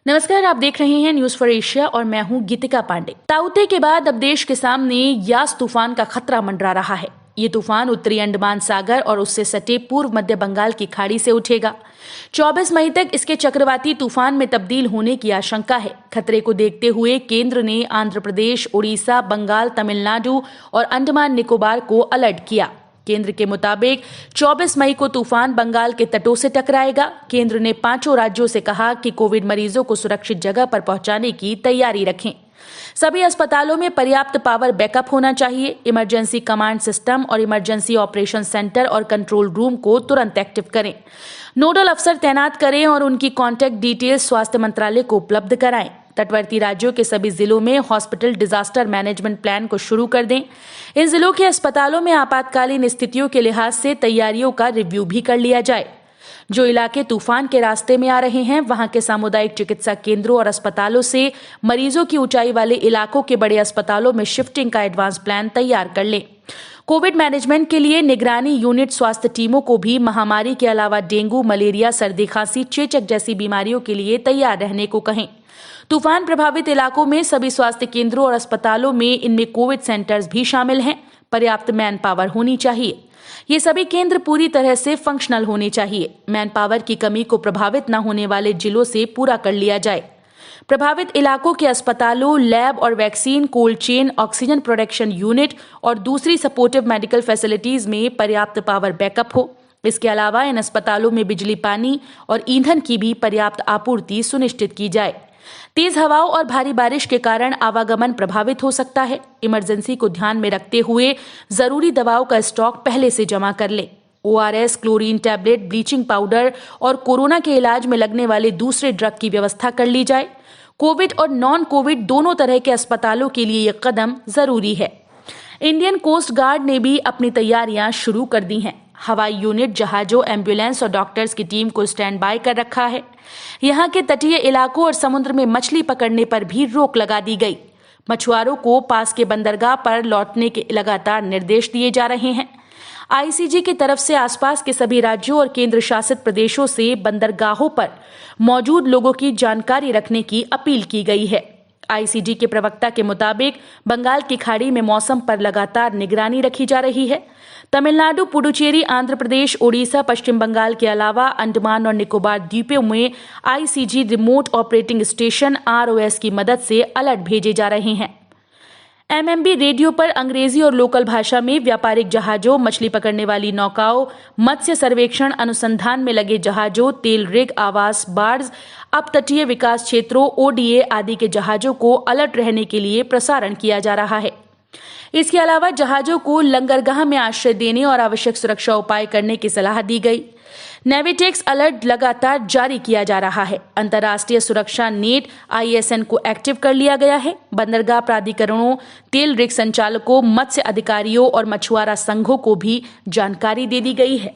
नमस्कार, आप देख रहे हैं न्यूज फॉर एशिया और मैं हूं गीतिका पांडे। ताउते के बाद अब देश के सामने यास तूफान का खतरा मंडरा रहा है। ये तूफान उत्तरी अंडमान सागर और उससे सटे पूर्व मध्य बंगाल की खाड़ी से उठेगा। 24 मई तक इसके चक्रवाती तूफान में तब्दील होने की आशंका है। खतरे को देखते हुए केंद्र ने आंध्र प्रदेश, उड़ीसा, बंगाल, तमिलनाडु और अंडमान निकोबार को अलर्ट किया। केंद्र के मुताबिक 24 मई को तूफान बंगाल के तटों से टकराएगा। केंद्र ने 5 राज्यों से कहा कि कोविड मरीजों को सुरक्षित जगह पर पहुंचाने की तैयारी रखें। सभी अस्पतालों में पर्याप्त पावर बैकअप होना चाहिए। इमरजेंसी कमांड सिस्टम और इमरजेंसी ऑपरेशन सेंटर और कंट्रोल रूम को तुरंत एक्टिव करें। नोडल अफसर तैनात करें और उनकी कॉन्टैक्ट डिटेल्स स्वास्थ्य मंत्रालय को उपलब्ध कराएं। तटवर्ती राज्यों के सभी जिलों में हॉस्पिटल डिजास्टर मैनेजमेंट प्लान को शुरू कर दें। इन जिलों के अस्पतालों में आपातकालीन स्थितियों के लिहाज से तैयारियों का रिव्यू भी कर लिया जाए। जो इलाके तूफान के रास्ते में आ रहे हैं, वहां के सामुदायिक चिकित्सा केंद्रों और अस्पतालों से मरीजों की ऊंचाई वाले इलाकों के बड़े अस्पतालों में शिफ्टिंग का एडवांस प्लान तैयार कर लें। कोविड मैनेजमेंट के लिए निगरानी यूनिट स्वास्थ्य टीमों को भी महामारी के अलावा डेंगू, मलेरिया, सर्दी, खांसी, चेचक जैसी बीमारियों के लिए तैयार रहने को कहें। तूफान प्रभावित इलाकों में सभी स्वास्थ्य केंद्रों और अस्पतालों में इनमें कोविड सेंटर्स भी शामिल हैं। पर्याप्त मैन पावर होनी चाहिए। ये सभी केंद्र पूरी तरह से फंक्शनल होने चाहिए। मैन पावर की कमी को प्रभावित न होने वाले जिलों से पूरा कर लिया जाए। प्रभावित इलाकों के अस्पतालों, लैब और vaccine cold chain, oxygen production unit और दूसरी सपोर्टिव मेडिकल फैसिलिटीज में पर्याप्त पावर बैकअप हो। इसके अलावा इन अस्पतालों में बिजली, पानी और ईंधन की भी पर्याप्त आपूर्ति सुनिश्चित की जाए। तेज हवाओं और भारी बारिश के कारण आवागमन प्रभावित हो सकता है। इमरजेंसी को ध्यान में रखते हुए जरूरी दवाओं का स्टॉक पहले से जमा कर लें। ORS, chlorine tablet, bleaching powder और कोरोना के इलाज में लगने वाले दूसरे ड्रग की व्यवस्था कर ली जाए। कोविड और नॉन कोविड दोनों तरह के अस्पतालों के लिए यह कदम जरूरी है। इंडियन कोस्ट गार्ड ने भी अपनी तैयारियां शुरू कर दी हैं। हवाई यूनिट, जहाजों, एम्बुलेंस और डॉक्टर्स की टीम को स्टैंड बाय कर रखा है। यहाँ के तटीय इलाकों और समुद्र में मछली पकड़ने पर भी रोक लगा दी गई। मछुआरों को पास के बंदरगाह पर लौटने के लगातार निर्देश दिए जा रहे हैं। ICG की तरफ से आसपास के सभी राज्यों और केंद्र शासित प्रदेशों से बंदरगाहों पर मौजूद लोगों की जानकारी रखने की अपील की गई है। ICG के प्रवक्ता के मुताबिक बंगाल की खाड़ी में मौसम पर लगातार निगरानी रखी जा रही है। तमिलनाडु, पुडुचेरी, आंध्र प्रदेश, ओडिशा, पश्चिम बंगाल के अलावा अंडमान और निकोबार द्वीपों में ICG remote operating station ROS की मदद से अलर्ट भेजे जा रहे हैं। MMB रेडियो पर अंग्रेजी और लोकल भाषा में व्यापारिक जहाजों, मछली पकड़ने वाली नौकाओं, मत्स्य सर्वेक्षण अनुसंधान में लगे जहाजों, तेल रिग, आवास बार्ज, अपतटीय विकास क्षेत्रों ODA आदि के जहाजों को अलर्ट रहने के लिए प्रसारण किया जा रहा है। इसके अलावा जहाजों को लंगरगाह में आश्रय देने और आवश्यक सुरक्षा उपाय करने की सलाह दी गई। नेविटेक्स अलर्ट लगातार जारी किया जा रहा है। अंतर्राष्ट्रीय सुरक्षा नेट ISN को एक्टिव कर लिया गया है। बंदरगाह प्राधिकरणों, तेल रिग संचालकों, मत्स्य अधिकारियों और मछुआरा संघों को भी जानकारी दे दी गई है।